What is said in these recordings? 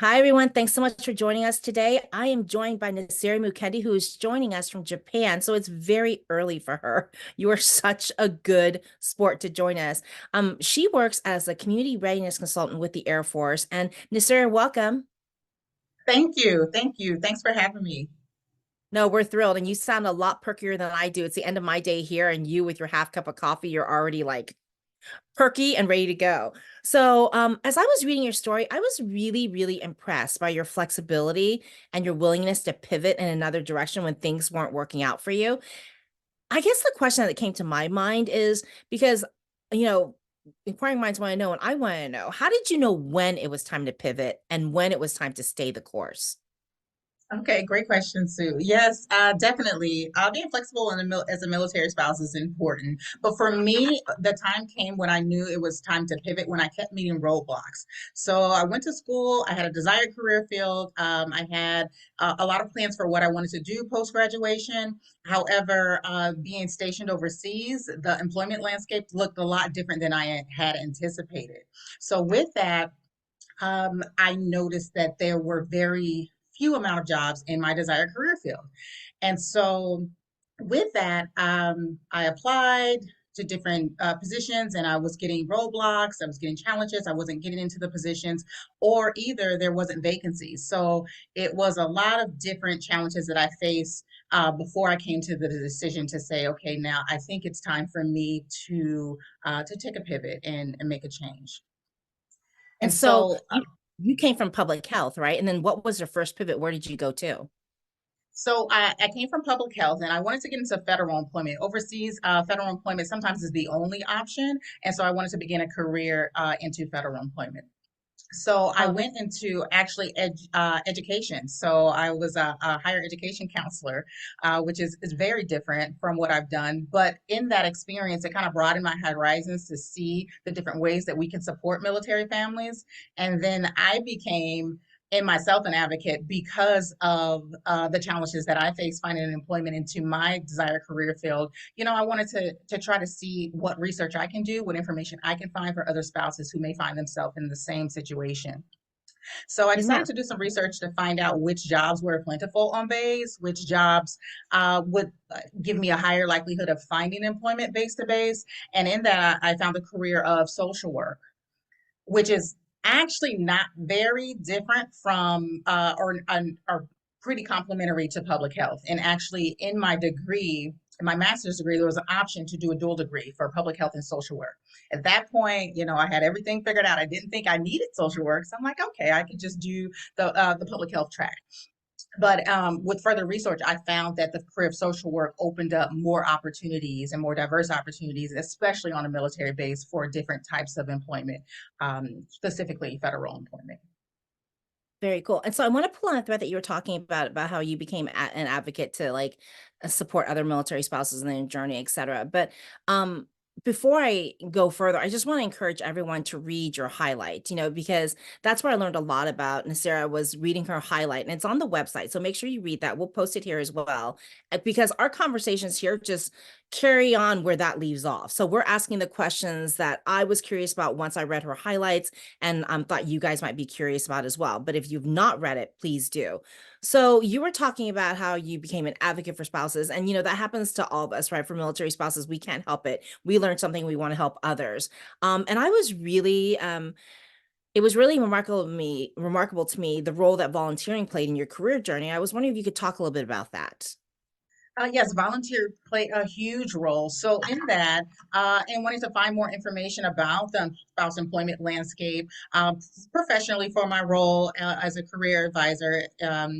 Hi, everyone. Thanks so much for joining us today. I am joined by Nasira Mukendi, who is joining us from Japan. So it's very early for her. You are such a good sport to join us. She works as a community readiness consultant with the Air Force. And Nasira, welcome. Thank you. Thank you. Thanks for having me. No, we're thrilled. And you sound a lot perkier than I do. It's the end of my day here, and you with your half cup of coffee, you're already like perky and ready to go. So, as I was reading your story, I was really, really impressed by your flexibility and your willingness to pivot in another direction when things weren't working out for you. I guess the question that came to my mind is because, you know, inquiring minds want to know, and I want to know, how did you know when it was time to pivot and when it was time to stay the course? Okay, great question, Sue. Yes, definitely. Being flexible as a military spouse is important. But for me, the time came when I knew it was time to pivot when I kept meeting roadblocks. So I went to school. I had a desired career field. I had a lot of plans for what I wanted to do post graduation. However, being stationed overseas, the employment landscape looked a lot different than I had anticipated. So with that, I noticed that there were very few amount of jobs in my desired career field. And so with that, I applied to different positions and I was getting roadblocks, I was getting challenges, I wasn't getting into the positions, or either there wasn't vacancies. So it was a lot of different challenges that I faced before I came to the decision to say, okay, now I think it's time for me to take a pivot and make a change. And And so so you came from public health, right? And then what was your first pivot? Where did you go to? So I came from public health and I wanted to get into federal employment. Overseas, federal employment sometimes is the only option. And so I wanted to begin a career into federal employment. So I Oh, went into actually education. So I was a higher education counselor, which is very different from what I've done. But in that experience, it kind of broadened my horizons to see the different ways that we can support military families. And then I became in myself an advocate because of the challenges that I faced finding an employment into my desired career field. I wanted to try to see what research I can do, what information I can find for other spouses who may find themselves in the same situation. So I isn't decided that to do some research to find out which jobs were plentiful on base, which jobs would give me a higher likelihood of finding employment base to base. And in that, I found the career of social work, which is actually not very different from or pretty complementary to public health. And actually, in my degree, in my master's degree, there was an option to do a dual degree for public health and social work. At that point, I had everything figured out. I didn't think I needed social work, so I'm like, okay, I could just do the public health track. But with further research, I found that the career of social work opened up more opportunities and more diverse opportunities, especially on a military base for different types of employment, specifically federal employment. very cool? And so I want to pull on a thread that you were talking about how you became an advocate to like support other military spouses in their journey, et cetera. But before I go further, I just want to encourage everyone to read your highlight, because that's where I learned a lot about Nasira was reading her highlight, and it's on the website. So make sure you read that. We'll post it here as well, because our conversations here just carry on where that leaves off. So we're asking the questions that I was curious about once I read her highlights, and thought you guys might be curious about as well. But if you've not read it, please do. So you were talking about how you became an advocate for spouses, and that happens to all of us, right? For military spouses, we can't help it. We learn something, we want to help others. And I was really it was really remarkable to me the role that volunteering played in your career journey. I was wondering if you could talk a little bit about that. Yes, volunteer play a huge role. So in that, and wanting to find more information about the spouse employment landscape, professionally for my role as a career advisor,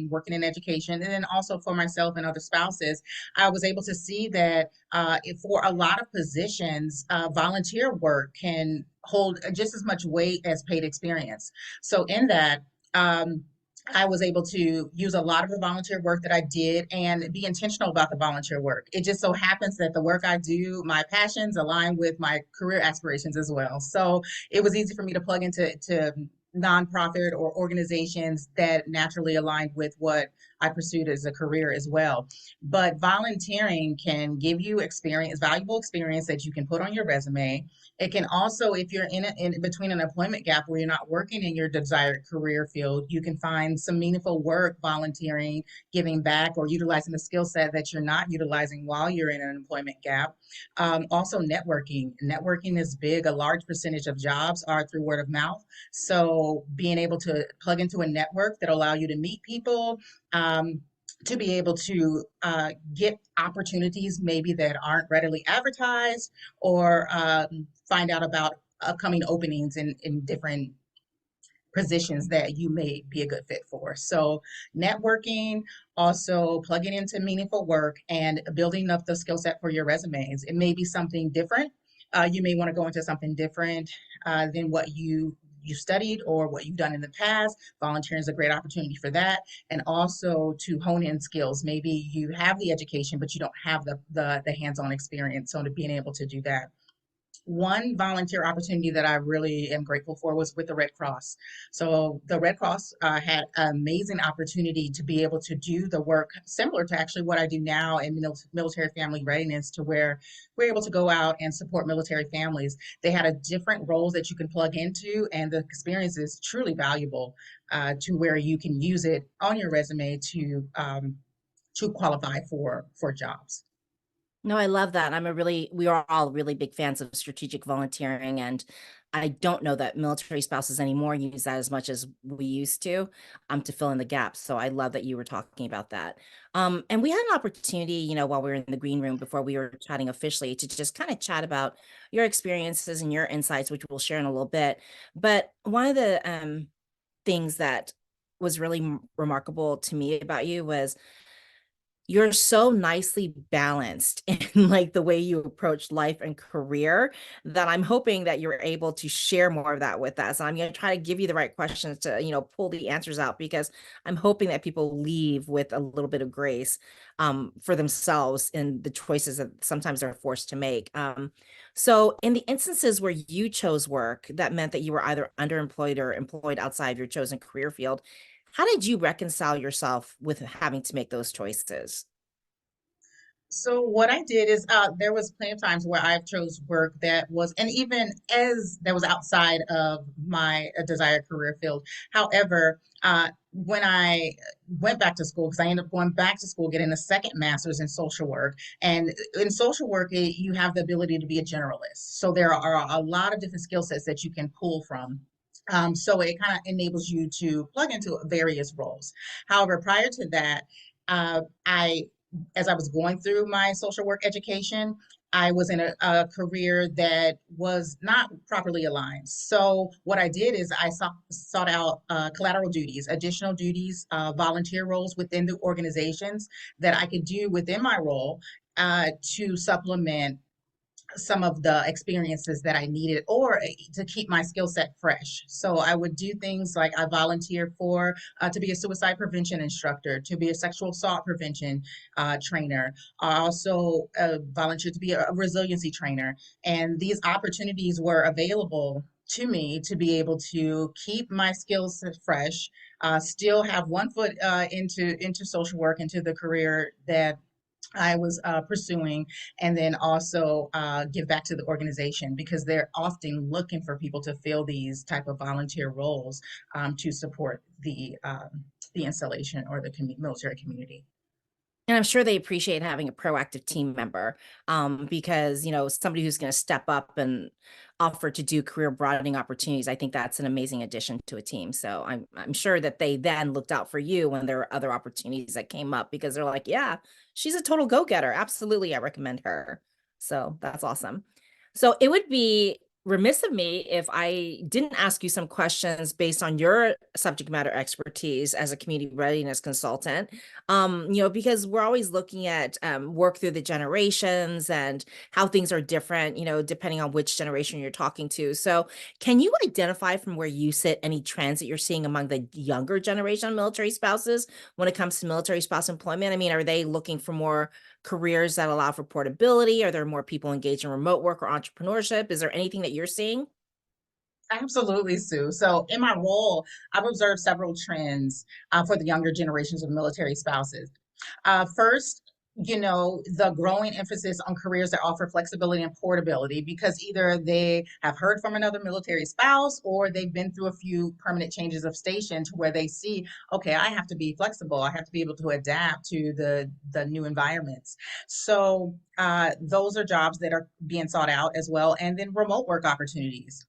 working in education, and then also for myself and other spouses, I was able to see that for a lot of positions, volunteer work can hold just as much weight as paid experience. So in that, I was able to use a lot of the volunteer work that I did and be intentional about the volunteer work. It just so happens that the work I do, my passions align with my career aspirations as well. So it was easy for me to plug into nonprofit or organizations that naturally aligned with what I pursued as a career as well. But volunteering can give you experience, valuable experience that you can put on your resume. It can also, if you're in between an employment gap where you're not working in your desired career field, you can find some meaningful work volunteering, giving back, or utilizing the skill set that you're not utilizing while you're in an employment gap. Also, networking. Networking is big. A large percentage of jobs are through word of mouth. So, being able to plug into a network that allow you to meet people, to be able to get opportunities maybe that aren't readily advertised, or find out about upcoming openings in different positions that you may be a good fit for. So, networking, also plugging into meaningful work and building up the skill set for your resumes. It may be something different. You may want to go into something different than what you studied or what you've done in the past. Volunteering is a great opportunity for that, and also to hone in skills. Maybe you have the education, but you don't have the hands-on experience. So, to being able to do that. One volunteer opportunity that I really am grateful for was with the Red Cross. So the Red Cross had an amazing opportunity to be able to do the work similar to actually what I do now in military family readiness, to where we're able to go out and support military families. They had a different roles that you can plug into, and the experience is truly valuable, to where you can use it on your resume to qualify for jobs. No, I love that. We are all really big fans of strategic volunteering. And I don't know that military spouses anymore use that as much as we used to fill in the gaps. So I love that you were talking about that. And we had an opportunity, while we were in the green room before we were chatting officially, to just kind of chat about your experiences and your insights, which we'll share in a little bit. But one of the things that was really remarkable to me about you was you're so nicely balanced in like the way you approach life and career, that I'm hoping that you're able to share more of that with us. I'm going to try to give you the right questions to, pull the answers out, because I'm hoping that people leave with a little bit of grace for themselves in the choices that sometimes they're forced to make. So in the instances where you chose work that meant that you were either underemployed or employed outside your chosen career field, how did you reconcile yourself with having to make those choices? So what I did is, there was plenty of times where I chose work that was, and even as that was outside of my desired career field. However, when I went back to school, because I ended up going back to school, getting a second master's in social work, and in social work, you have the ability to be a generalist. So there are a lot of different skill sets that you can pull from. So it kind of enables you to plug into various roles. However, prior to that, I as I was going through my social work education, I was in a career that was not properly aligned. So what I did is I sought out collateral duties, additional duties, volunteer roles within the organizations that I could do within my role, to supplement some of the experiences that I needed, or to keep my skill set fresh. So I would do things like I volunteered for to be a suicide prevention instructor, to be a sexual assault prevention trainer. I also volunteered to be a resiliency trainer. And these opportunities were available to me to be able to keep my skills fresh, still have one foot into social work, into the career that I was pursuing, and then also give back to the organization, because they're often looking for people to fill these type of volunteer roles, to support the installation or the military community. And I'm sure they appreciate having a proactive team member, because, somebody who's going to step up and offer to do career broadening opportunities. I think that's an amazing addition to a team. So I'm sure that they then looked out for you when there were other opportunities that came up, because they're like, yeah, she's a total go-getter. Absolutely, I recommend her. So that's awesome. So it would be remiss of me if I didn't ask you some questions based on your subject matter expertise as a community readiness consultant, because we're always looking at work through the generations and how things are different, depending on which generation you're talking to. So, can you identify from where you sit any trends that you're seeing among the younger generation of military spouses when it comes to military spouse employment? I mean, are they looking for more careers that allow for portability? Are there more people engaged in remote work or entrepreneurship? Is there anything that you're seeing? Absolutely, Sue. So, in my role, I've observed several trends for the younger generations of military spouses. First, the growing emphasis on careers that offer flexibility and portability because either they have heard from another military spouse or they've been through a few permanent changes of station to where they see, okay, I have to be flexible. I have to be able to adapt to the new environments. So those are jobs that are being sought out as well. And then remote work opportunities.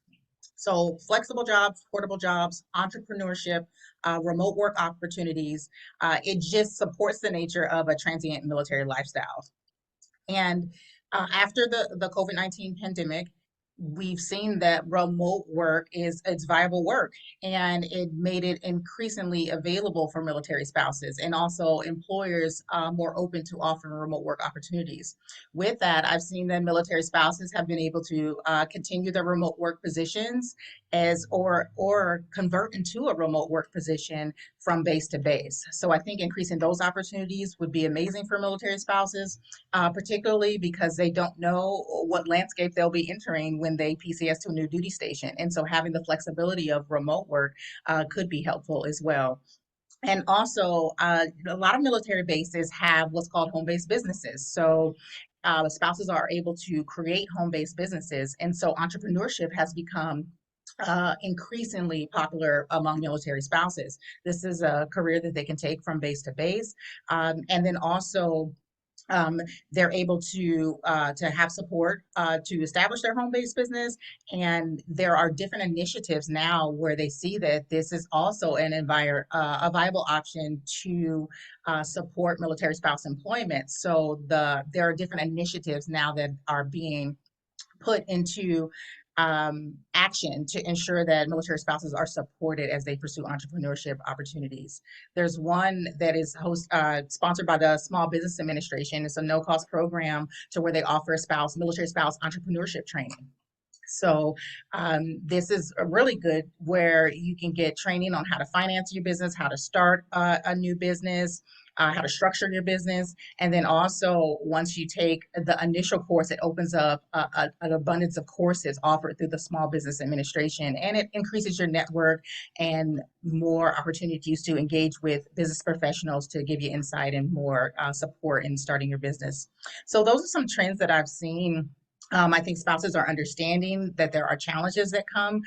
So flexible jobs, portable jobs, entrepreneurship, remote work opportunities, it just supports the nature of a transient military lifestyle. And after the COVID-19 pandemic, we've seen that remote work is it's viable work, and it made it increasingly available for military spouses and also employers more open to offering remote work opportunities. With that, I've seen that military spouses have been able to continue their remote work positions as or convert into a remote work position from base to base. So I think increasing those opportunities would be amazing for military spouses, particularly because they don't know what landscape they'll be entering when they PCS to a new duty station. And so having the flexibility of remote work could be helpful as well. And also, a lot of military bases have what's called home based businesses. So, spouses are able to create home based businesses. And so, entrepreneurship has become increasingly popular among military spouses. This is a career that they can take from base to base. And then also, um, they're able to have support to establish their home-based business, and there are different initiatives now where they see that this is also a viable option to support military spouse employment. So there are different initiatives now that are being put into action to ensure that military spouses are supported as they pursue entrepreneurship opportunities. There's one that is sponsored by the Small Business Administration. It's a no-cost program to where they offer military spouse entrepreneurship training. So this is a really good where you can get training on how to finance your business, how to start a new business, how to structure your business. And then also, once you take the initial course, it opens up an abundance of courses offered through the Small Business Administration. And it increases your network and more opportunities to engage with business professionals to give you insight and more support in starting your business. So those are some trends that I've seen. I think spouses are understanding that there are challenges that come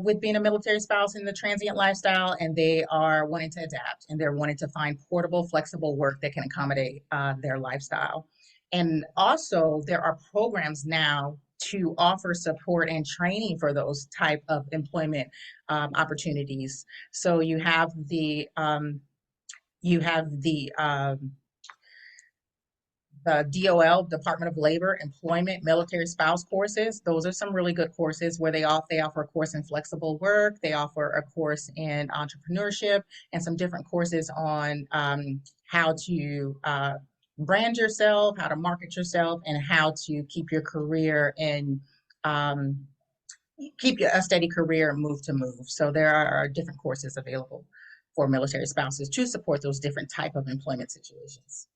with being a military spouse in the transient lifestyle, and they are wanting to adapt and they're wanting to find portable, flexible work that can accommodate their lifestyle. And also, there are programs now to offer support and training for those type of employment opportunities. So you have the DOL, Department of Labor, Employment, Military Spouse courses. Those are some really good courses where they offer a course in flexible work, they offer a course in entrepreneurship, and some different courses on how to brand yourself, how to market yourself, and how to keep your career and um, keep a steady career and move to move. So there are different courses available for military spouses to support those different type of employment situations.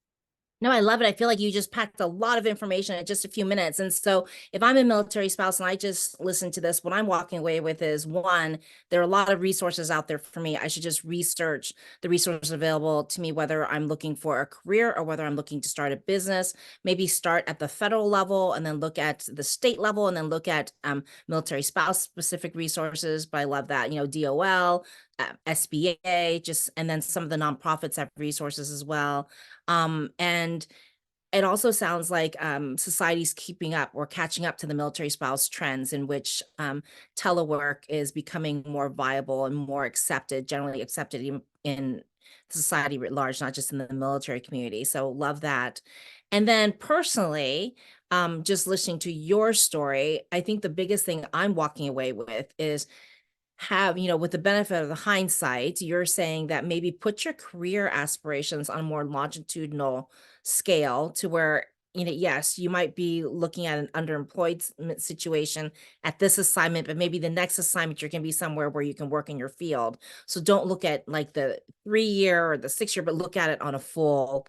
No, I love it. I feel like you just packed a lot of information in just a few minutes. And so, if I'm a military spouse and I just listen to this, what I'm walking away with is one, there are a lot of resources out there for me. I should just research the resources available to me, whether I'm looking for a career or whether I'm looking to start a business. Maybe start at the federal level and then look at the state level and then look at military spouse specific resources. But I love that, DOL, SBA, just and then some of the nonprofits have resources as well. And it also sounds like society's keeping up or catching up to the military spouse trends in which telework is becoming more viable and more accepted, generally accepted in society writ large, not just in the military community. So love that. And then personally, just listening to your story, I think the biggest thing I'm walking away with is with the benefit of the hindsight, you're saying that maybe put your career aspirations on a more longitudinal scale to where, yes, you might be looking at an underemployed situation at this assignment, but maybe the next assignment you're going to be somewhere where you can work in your field. So don't look at like the 3 year or the 6 year, but look at it on a full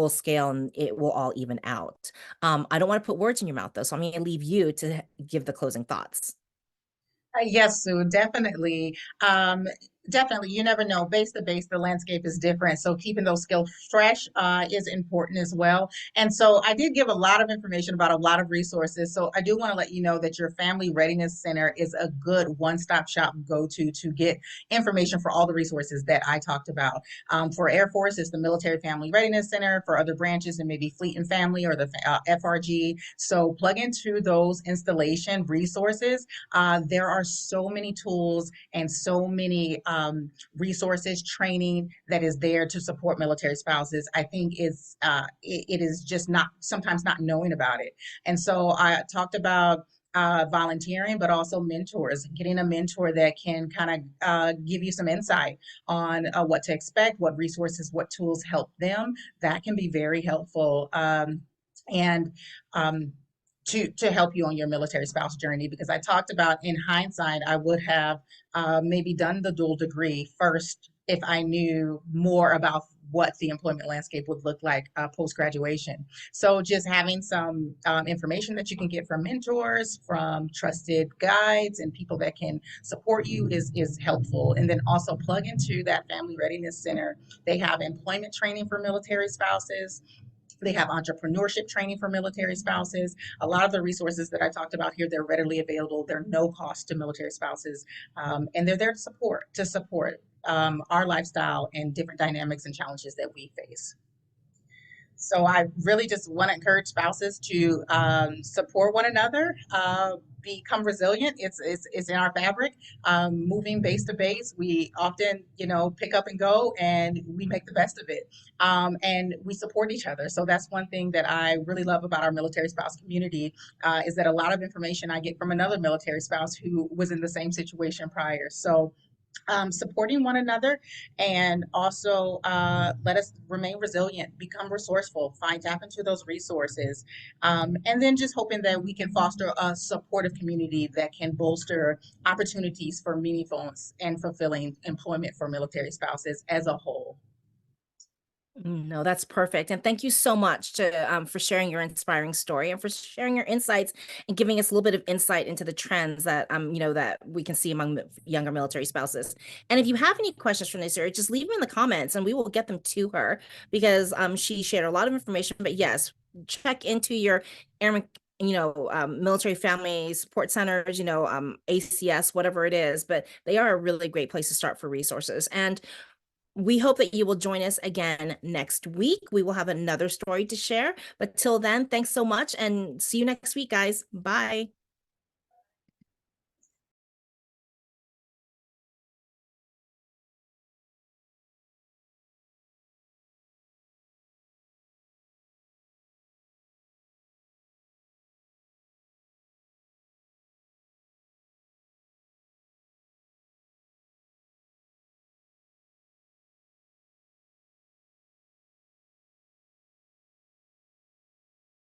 scale and it will all even out. I don't want to put words in your mouth though, so I'm going to leave you to give the closing thoughts. Yes, Sue, definitely. Definitely. You never know. Base to base, the landscape is different. So keeping those skills fresh is important as well. And so I did give a lot of information about a lot of resources. So I do want to let you know that your Family Readiness Center is a good one-stop shop go to get information for all the resources that I talked about. For Air Force, it's the Military Family Readiness Center. For other branches, and maybe Fleet and Family or the FRG. So plug into those installation resources. There are so many tools and so many resources, training that is there to support military spouses. I think it is just not sometimes not knowing about it. And so I talked about volunteering, but also mentors, getting a mentor that can kind of give you some insight on what to expect, what resources, what tools help them. That can be very helpful. And um, to help you on your military spouse journey, because I talked about in hindsight I would have maybe done the dual degree first if I knew more about what the employment landscape would look like post graduation. So just having some information that you can get from mentors, from trusted guides, and people that can support you is helpful. And then also plug into that Family Readiness Center. They have employment training for military spouses. They have entrepreneurship training for military spouses. A lot of the resources that I talked about here, they're readily available. They're no cost to military spouses, and they're there to support our lifestyle and different dynamics and challenges that we face. So I really just want to encourage spouses to support one another, become resilient. It's in our fabric. Moving base to base, we often pick up and go, and we make the best of it, and we support each other. So that's one thing that I really love about our military spouse community, is that a lot of information I get from another military spouse who was in the same situation prior. So supporting one another, and also let us remain resilient, become resourceful, tap into those resources, and then just hoping that we can foster a supportive community that can bolster opportunities for meaningful and fulfilling employment for military spouses as a whole. No, that's perfect. And thank you so much for sharing your inspiring story and for sharing your insights and giving us a little bit of insight into the trends that that we can see among younger military spouses. And if you have any questions from this area, just leave them in the comments and we will get them to her because she shared a lot of information. But yes, check into your airman, military family support centers, ACS, whatever it is. But they are a really great place to start for resources. And we hope that you will join us again next week. We will have another story to share. But till then, thanks so much and see you next week, guys. Bye.